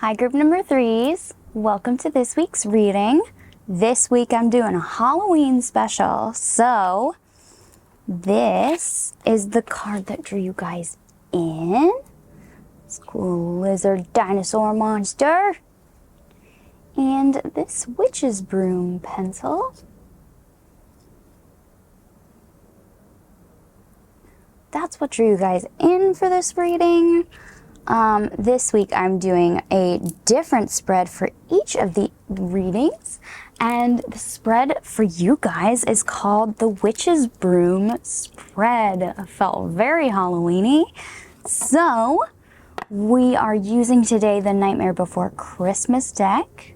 Hi, group number threes. Welcome to this week's reading. This week I'm doing a Halloween special. So this is the card that drew you guys in. This cool lizard dinosaur monster. And this witch's broom pencil. That's what drew you guys in for this reading. This week I'm doing a different spread for each of the readings, and the spread for you guys is called the Witch's Broom spread. It felt very Halloween-y. So we are using today the Nightmare Before Christmas deck.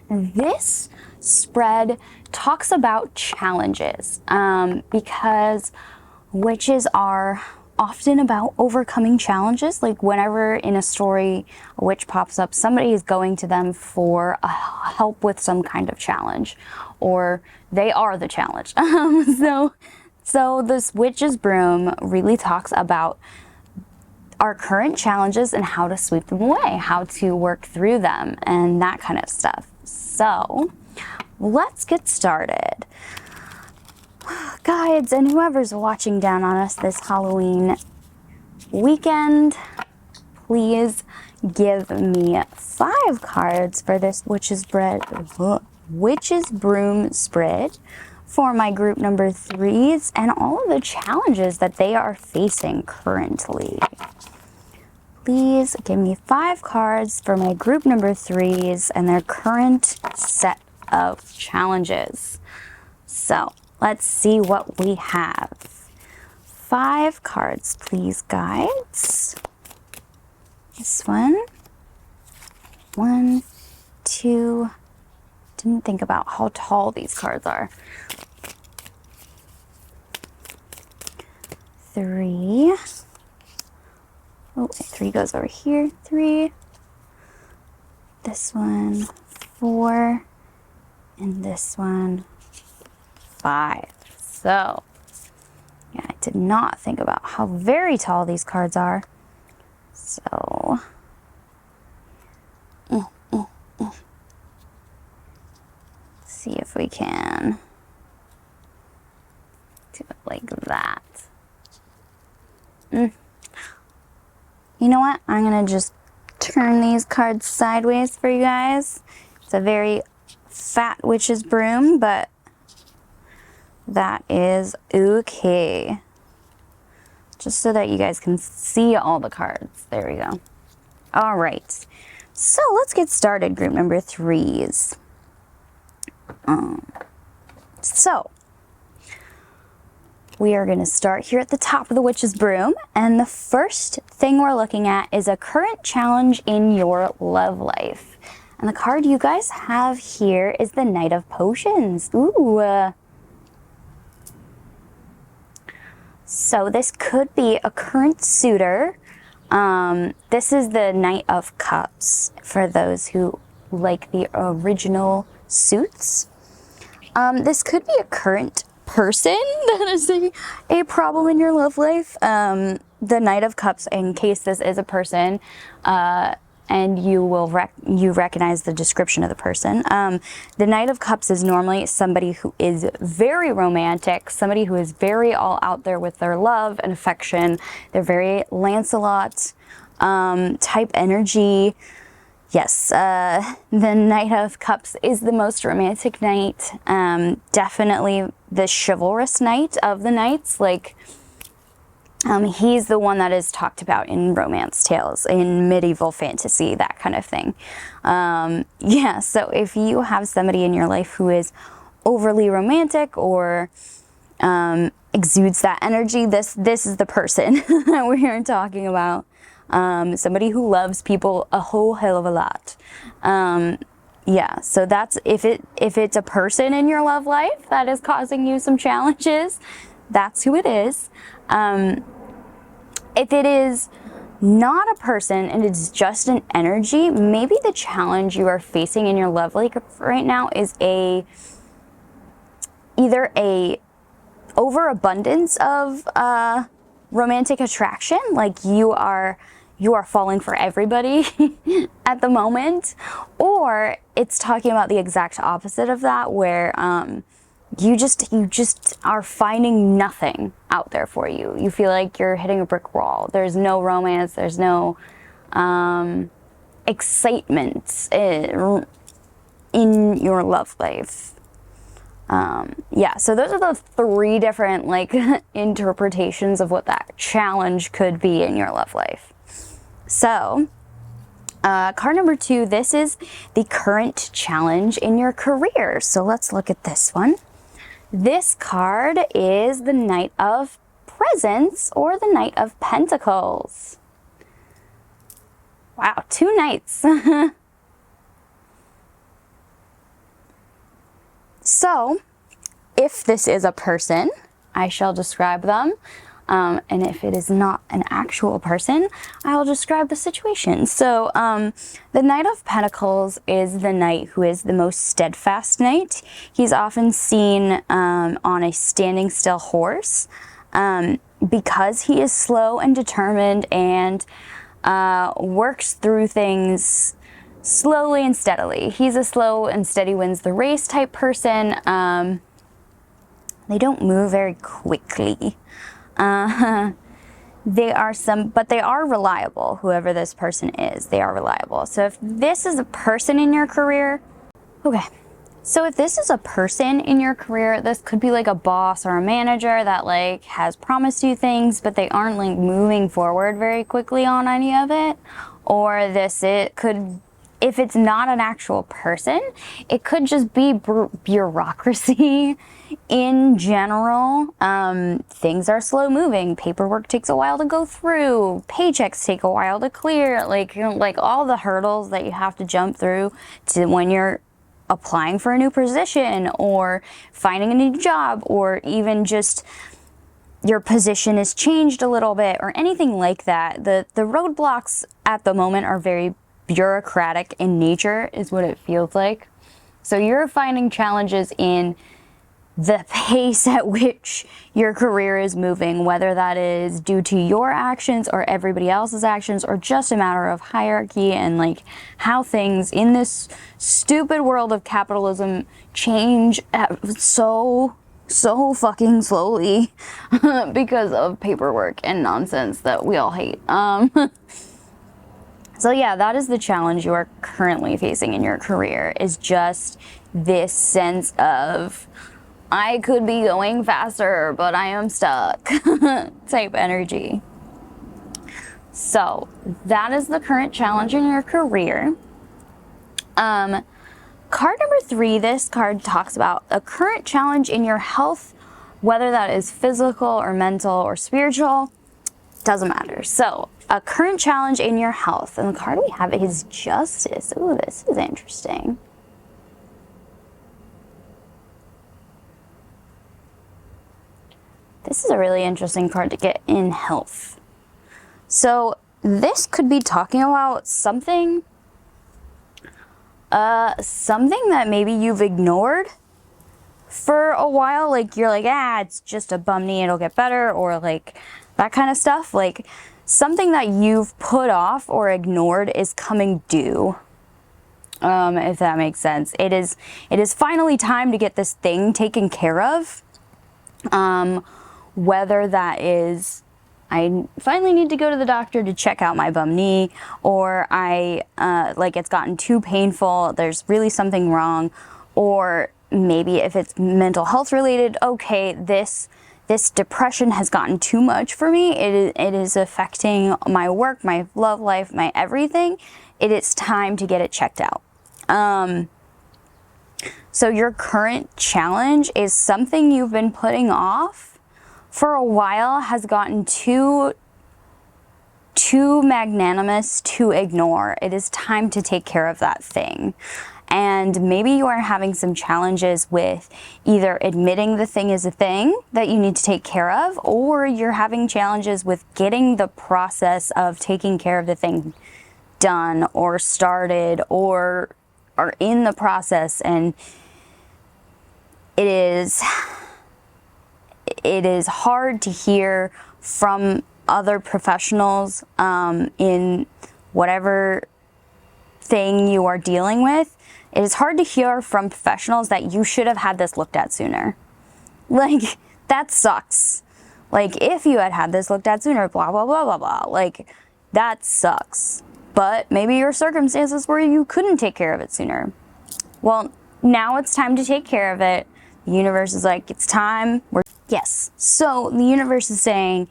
This spread talks about challenges because witches are often about overcoming challenges. Like whenever in a story a witch pops up, somebody is going to them for help with some kind of challenge, or they are the challenge. So this witch's broom really talks about our current challenges and how to sweep them away, how to work through them, and that kind of stuff. So let's get started. Guides and whoever's watching down on us this Halloween weekend, please give me 5 cards for this Witch's Broom spread for my group number threes and all of the challenges that they are facing currently. Please give me 5 cards for my group number threes and their current set of challenges. So let's see what we have. 5 cards, please, guides. This one. 1, 2. Didn't think about how tall these cards are. 3. Oh, 3 goes over here. 3. This one, 4. And this one, 5. So, yeah, I did not think about how very tall these cards are. So, see if we can do it like that. You know what? I'm gonna just turn these cards sideways for you guys. It's a very fat witch's broom, but that is okay. Just so that you guys can see all the cards. There we go. All right. So let's get started, group number threes. So we are going to start here at the top of the witch's broom. And the first thing we're looking at is a current challenge in your love life. And the card you guys have here is the Knight of Potions. Ooh. So this could be a current suitor. This is the Knight of Cups for those who like the original suits. This could be a current person that is a problem in your love life. The Knight of Cups, in case this is a person, and you will recognize the description of the person. The Knight of Cups is normally somebody who is very romantic, somebody who is very all out there with their love and affection. They're very Lancelot type energy. Yes, the Knight of Cups is the most romantic knight. Definitely the chivalrous knight of the knights. Like, he's the one that is talked about in romance tales, in medieval fantasy, that kind of thing. Yeah, so if you have somebody in your life who is overly romantic or exudes that energy, this is the person that we are talking about. Somebody who loves people a whole hell of a lot. Yeah, so that's if it's a person in your love life that is causing you some challenges, that's who it is. If it is not a person and it's just an energy, maybe the challenge you are facing in your love life right now is either a overabundance of romantic attraction, like you are you are falling for everybody at the moment, or it's talking about the exact opposite of that, where you just are finding nothing out there for you. You feel like you're hitting a brick wall. There's no romance, there's no excitement in your love life. Yeah, so those are the 3 different like interpretations of what that challenge could be in your love life. So card number 2, this is the current challenge in your career. So let's look at this one. This card is the Knight of Presents, or the Knight of Pentacles. Wow, 2 knights. So, if this is a person, I shall describe them. And if it is not an actual person, I will describe the situation. So, the Knight of Pentacles is the knight who is the most steadfast knight. He's often seen on a standing still horse because he is slow and determined and works through things slowly and steadily. He's a slow and steady wins the race type person. They don't move very quickly. But they are reliable. Whoever this person is, they are reliable. So if this is a person in your career, okay. So if this is a person in your career, this could be like a boss or a manager that like has promised you things, but they aren't like moving forward very quickly on any of it. Or it could, if it's not an actual person, it could just be bureaucracy in general. Things are slow moving. Paperwork takes a while to go through. Paychecks take a while to clear. Like all the hurdles that you have to jump through to when you're applying for a new position or finding a new job, or even just your position is changed a little bit or anything like that. The roadblocks at the moment are very bureaucratic in nature, is what it feels like. So you're finding challenges in the pace at which your career is moving, whether that is due to your actions or everybody else's actions, or just a matter of hierarchy and like how things in this stupid world of capitalism change so fucking slowly because of paperwork and nonsense that we all hate. So yeah, that is the challenge you are currently facing in your career, is just this sense of, I could be going faster, but I am stuck type energy. So that is the current challenge in your career. Card number 3, this card talks about a current challenge in your health, whether that is physical or mental or spiritual, doesn't matter. So a current challenge in your health, and the card we have is Justice. Ooh, this is interesting. This is a really interesting card to get in health. So this could be talking about something that maybe you've ignored for a while. Like you're like, it's just a bum knee, it'll get better, or like that kind of stuff. Like something that you've put off or ignored is coming due. If that makes sense. It is finally time to get this thing taken care of. Whether that is, I finally need to go to the doctor to check out my bum knee, or like it's gotten too painful, there's really something wrong, or maybe if it's mental health related, okay, this depression has gotten too much for me. It is affecting my work, my love life, my everything. It is time to get it checked out. So your current challenge is something you've been putting off for a while, has gotten too magnanimous to ignore. It is time to take care of that thing. And maybe you are having some challenges with either admitting the thing is a thing that you need to take care of, or you're having challenges with getting the process of taking care of the thing done or started, or are in the process, and it is hard to hear from other professionals in whatever thing you are dealing with, it is hard to hear from professionals that you should have had this looked at sooner. Like, that sucks. Like, if you had this looked at sooner, blah, blah, blah, blah, blah. Like, that sucks. But maybe your circumstances where you couldn't take care of it sooner. Well, now it's time to take care of it. The universe is like, it's time. Yes. So the universe is saying,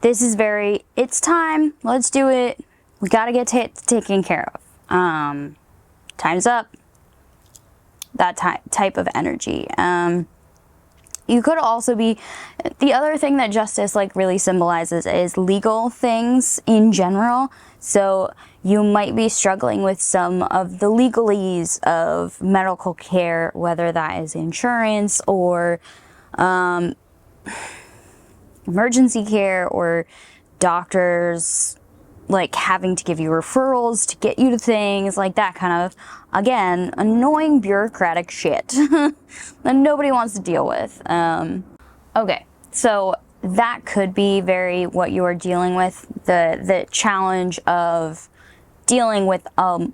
it's time. Let's do it. We got to get taken care of. Time's up. That type of energy. You could also be, the other thing that justice like really symbolizes is legal things in general. So you might be struggling with some of the legalese of medical care, whether that is insurance or emergency care or doctors like having to give you referrals to get you to things like that kind of, again, annoying bureaucratic shit that nobody wants to deal with. Okay, so that could be very what you are dealing with, the challenge of dealing with a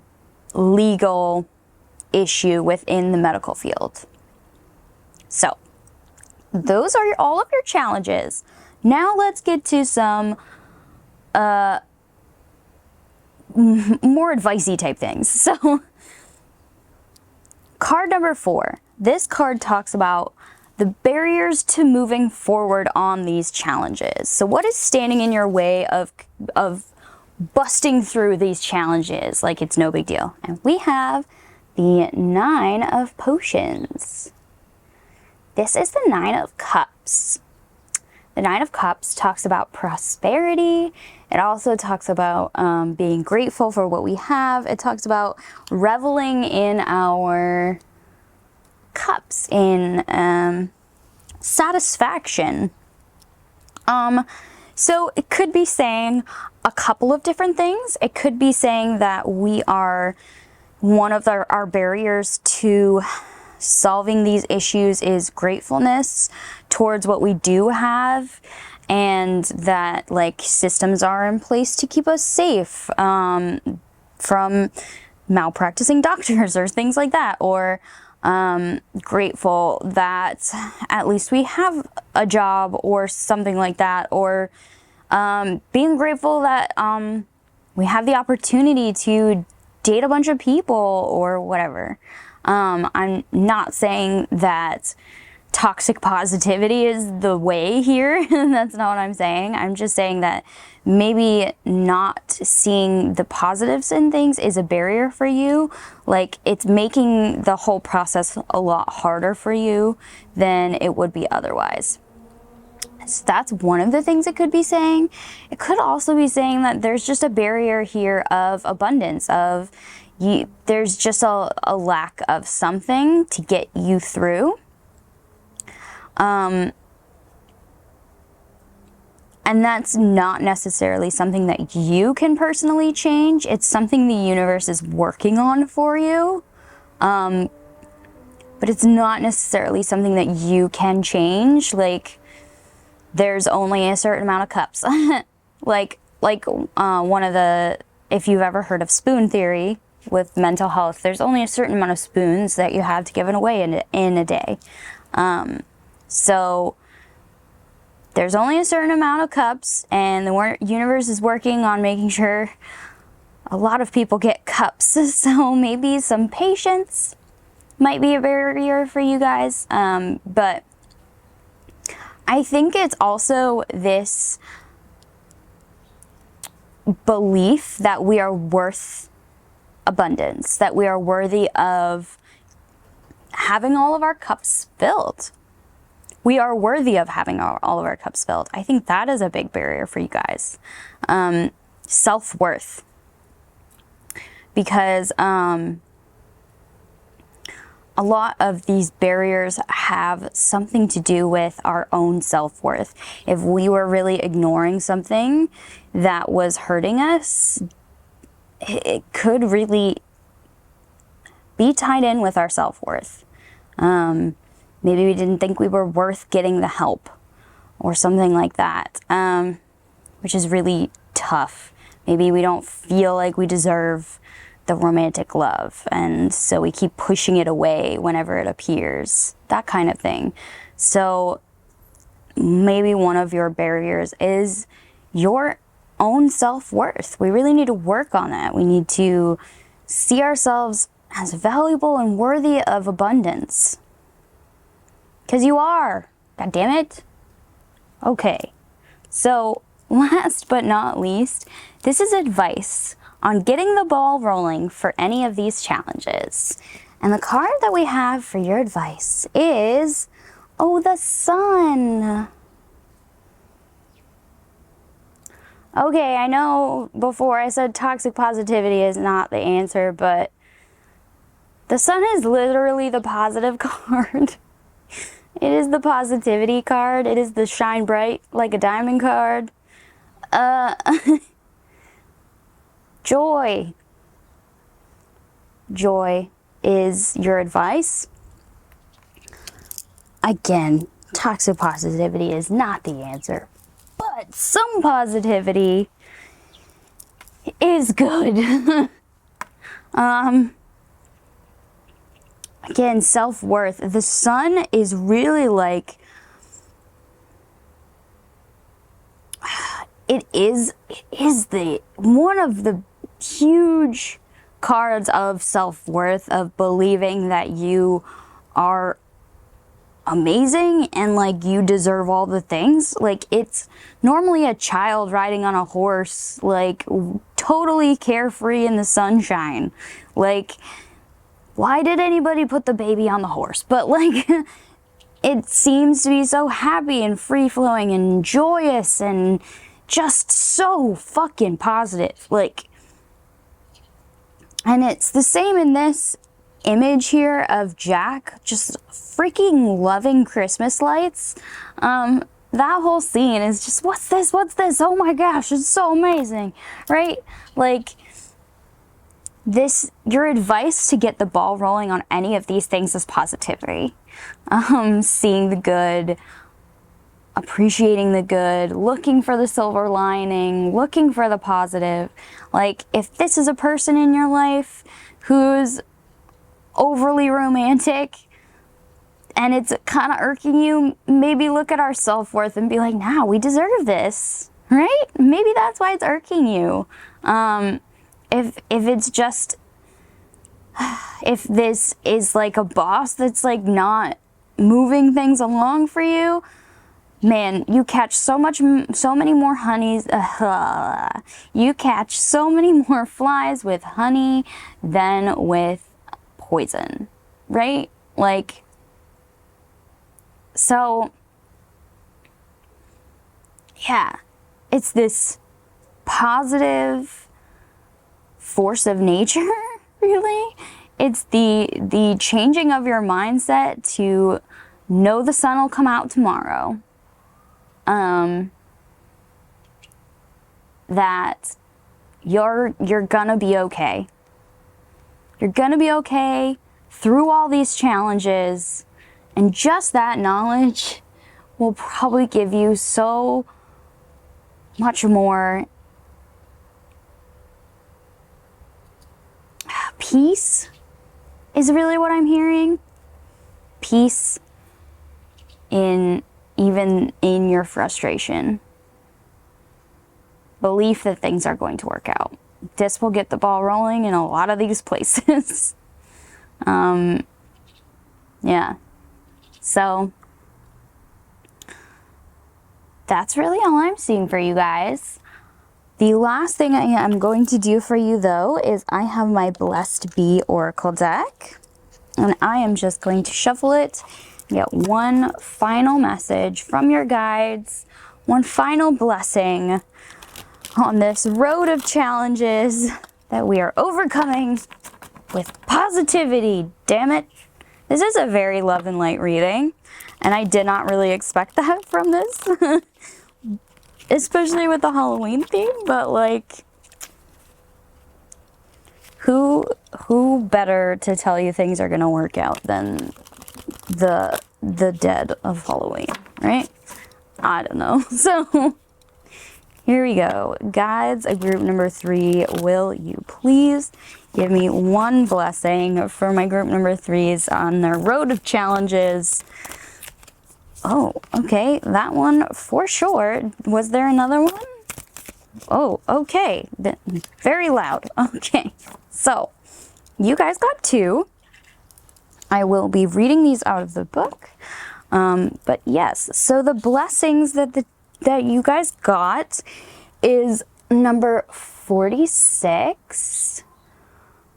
legal issue within the medical field. So those are all of your challenges. Now let's get to some more advicey type things. So card number 4. This card talks about the barriers to moving forward on these challenges. So what is standing in your way of busting through these challenges like it's no big deal? And we have the 9 of Potions. This is the 9 of Cups. The 9 of Cups talks about prosperity. It also talks about being grateful for what we have. It talks about reveling in our cups, in satisfaction. So it could be saying a couple of different things. It could be saying that we are, one of our barriers to solving these issues is gratefulness towards what we do have, and that like systems are in place to keep us safe from malpracticing doctors or things like that, or grateful that at least we have a job or something like that, or being grateful that we have the opportunity to date a bunch of people or whatever. I'm not saying that toxic positivity is the way here. That's not what I'm saying. I'm just saying that maybe not seeing the positives in things is a barrier for you. Like, it's making the whole process a lot harder for you than it would be otherwise. So that's one of the things it could be saying. It could also be saying that there's just a barrier here of abundance, of there's just a lack of something to get you through. And that's not necessarily something that you can personally change. It's something the universe is working on for you. But it's not necessarily something that you can change. Like, there's only a certain amount of cups. like one of the, if you've ever heard of spoon theory with mental health, there's only a certain amount of spoons that you have to give away in a day. So there's only a certain amount of cups, and the universe is working on making sure a lot of people get cups. So maybe some patience might be a barrier for you guys. But I think it's also this belief that we are worth abundance, that we are worthy of having all of our cups filled. We are worthy of having all of our cups filled. I think that is a big barrier for you guys. Self-worth. Because a lot of these barriers have something to do with our own self-worth. If we were really ignoring something that was hurting us, it could really be tied in with our self-worth. Maybe we didn't think we were worth getting the help or something like that. which is really tough. Maybe we don't feel like we deserve the romantic love, and so we keep pushing it away whenever it appears, that kind of thing. So maybe one of your barriers is your own self-worth. We really need to work on that. We need to see ourselves as valuable and worthy of abundance. Because you are. God damn it. Okay. So, last but not least, this is advice on getting the ball rolling for any of these challenges. And the card that we have for your advice is, oh, the sun. Okay, I know before I said toxic positivity is not the answer, but the sun is literally the positive card. It is the positivity card. It is the shine bright like a diamond card. Joy. Joy is your advice. Again, toxic positivity is not the answer, but some positivity is good. Again, self-worth. The sun is really like, it is the one of the huge cards of self-worth, of believing that you are amazing and like you deserve all the things. Like, it's normally a child riding on a horse, like totally carefree in the sunshine. Like, why did anybody put the baby on the horse? But like, it seems to be so happy and free-flowing and joyous and just so fucking positive. Like, and it's the same in this image here of Jack just freaking loving Christmas lights. That whole scene is just, what's this? What's this? Oh my gosh, it's so amazing, right? Like, this, your advice to get the ball rolling on any of these things is positivity. Seeing the good, appreciating the good, looking for the silver lining, looking for the positive. Like, if this is a person in your life who's overly romantic and it's kind of irking you, maybe look at our self-worth and be like, nah, we deserve this, right? Maybe that's why it's irking you. If it's just, if this is like a boss that's like not moving things along for you, man, you catch so many more honeys, you catch so many more flies with honey than with poison, right? Like, so, yeah, it's this positive force of nature, really. It's the changing of your mindset to know the sun will come out tomorrow. That you're gonna be okay. You're gonna be okay through all these challenges, and just that knowledge will probably give you so much more peace, is really what I'm hearing. Peace even in your frustration. Belief that things are going to work out. This will get the ball rolling in a lot of these places. Yeah. So that's really all I'm seeing for you guys. The last thing I am going to do for you, though, is I have my Blessed Bee Oracle deck. And I am just going to shuffle it and get one final message from your guides, one final blessing on this road of challenges that we are overcoming with positivity. Damn it. This is a very love and light reading, and I did not really expect that from this. Especially with the Halloween theme, but like, who better to tell you things are gonna work out than the dead of Halloween, right? I don't know. So Here we go. Guides of group number 3, will you please give me one blessing for my group number 3s on their road of challenges? Oh, okay, that one for sure. Was there another one? Oh, okay, very loud. Okay, so you guys got 2. I will be reading these out of the book. But yes, so the blessings that you guys got is number 46,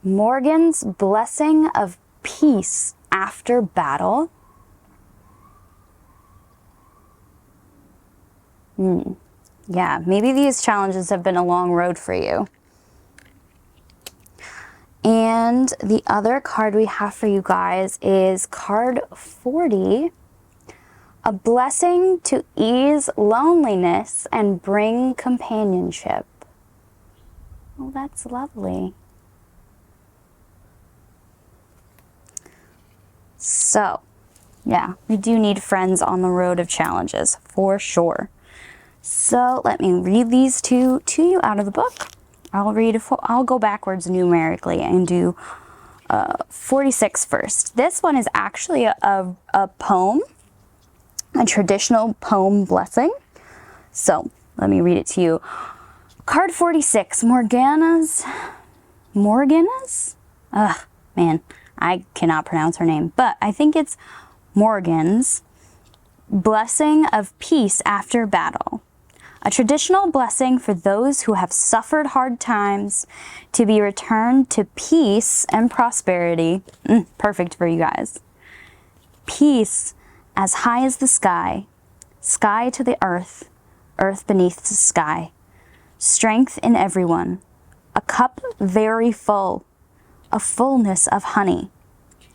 Morgan's blessing of peace after battle. Yeah, maybe these challenges have been a long road for you. And the other card we have for you guys is card 40, a blessing to ease loneliness and bring companionship. Oh, that's lovely. So, yeah, we do need friends on the road of challenges, for sure. So, let me read these two to you out of the book. I'll go backwards numerically and do 46 first. This one is actually a poem, a traditional poem blessing. So let me read it to you. Card 46, Morgana's? Ugh, man, I cannot pronounce her name, but I think it's Morgan's blessing of peace after battle. A traditional blessing for those who have suffered hard times to be returned to peace and prosperity. Perfect for you guys. Peace as high as the sky, sky to the earth, earth beneath the sky. Strength in everyone, a cup very full, a fullness of honey.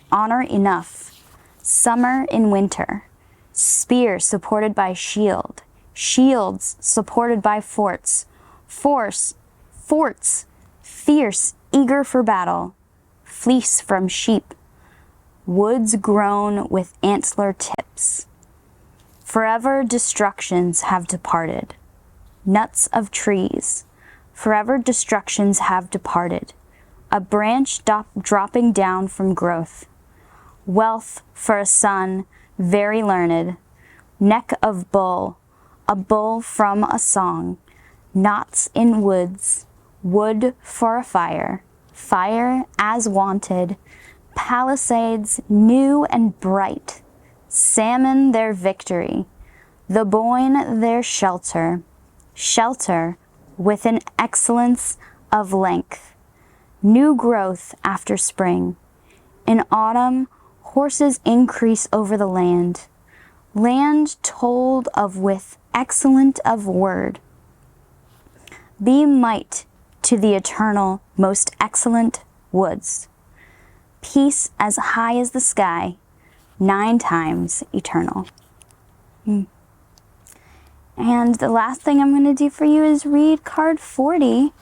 Honor enough, summer in winter, spear supported by shield. Shields supported by forts, forts, fierce, eager for battle, fleece from sheep, woods grown with antler tips. Forever destructions have departed, nuts of trees, forever destructions have departed, a branch dropping down from growth. Wealth for a son, very learned, neck of bull, a bull from a song, knots in woods, wood for a fire, fire as wanted, palisades new and bright, salmon their victory, the boyne their shelter, shelter with an excellence of length, new growth after spring. In autumn, horses increase over the land, land told of with excellent of word. Be might to the eternal, most excellent woods. Peace as high as the sky, 9 times eternal. And the last thing I'm going to do for you is read card 40,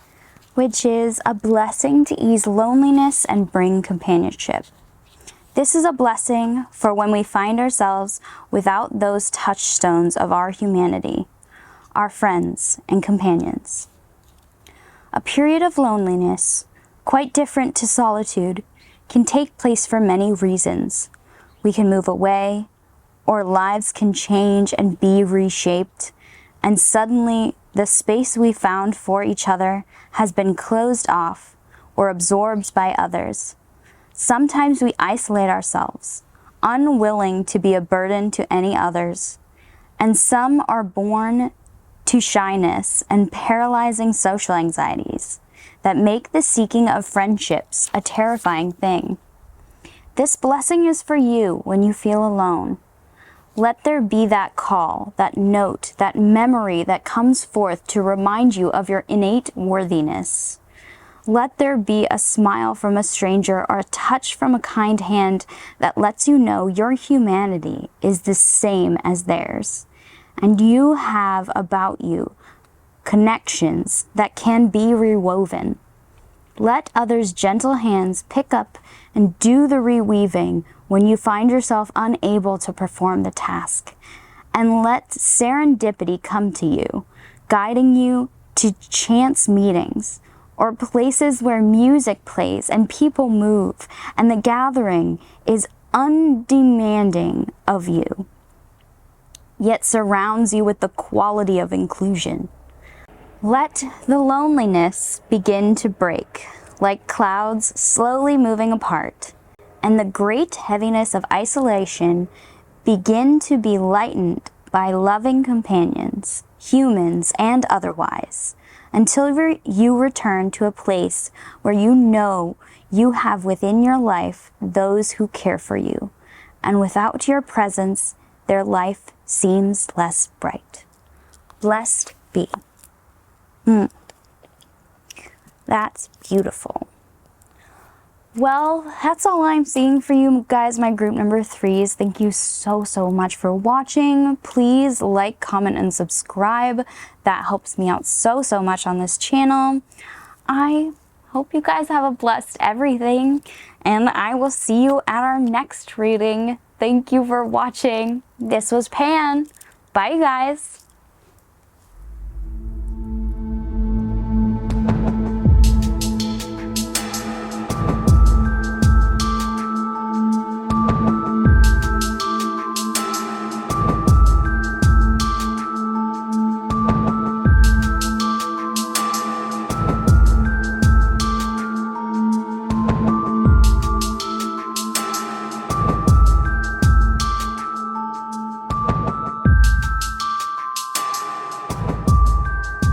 which is a blessing to ease loneliness and bring companionship. This is a blessing for when we find ourselves without those touchstones of our humanity, our friends and companions. A period of loneliness, quite different to solitude, can take place for many reasons. We can move away, or lives can change and be reshaped, and suddenly the space we found for each other has been closed off or absorbed by others. Sometimes we isolate ourselves, unwilling to be a burden to any others, and some are born to shyness and paralyzing social anxieties that make the seeking of friendships a terrifying thing. This blessing is for you when you feel alone. Let there be that call, that note, that memory that comes forth to remind you of your innate worthiness. Let there be a smile from a stranger or a touch from a kind hand that lets you know your humanity is the same as theirs, and you have about you connections that can be rewoven. Let others' gentle hands pick up and do the reweaving when you find yourself unable to perform the task, and let serendipity come to you, guiding you to chance meetings or places where music plays and people move and the gathering is undemanding of you, yet surrounds you with the quality of inclusion. Let the loneliness begin to break, like clouds slowly moving apart, and the great heaviness of isolation begin to be lightened by loving companions, humans and otherwise, until you return to a place where you know you have within your life those who care for you, and without your presence, their life seems less bright. Blessed be. That's beautiful. Well, that's all I'm seeing for you guys, my group number 3s. Thank you so much for watching. Please like, comment, and subscribe. That helps me out so much on this channel. I hope you guys have a blessed everything, and I will see you at our next reading. Thank you for watching. This was Pan. Bye, guys.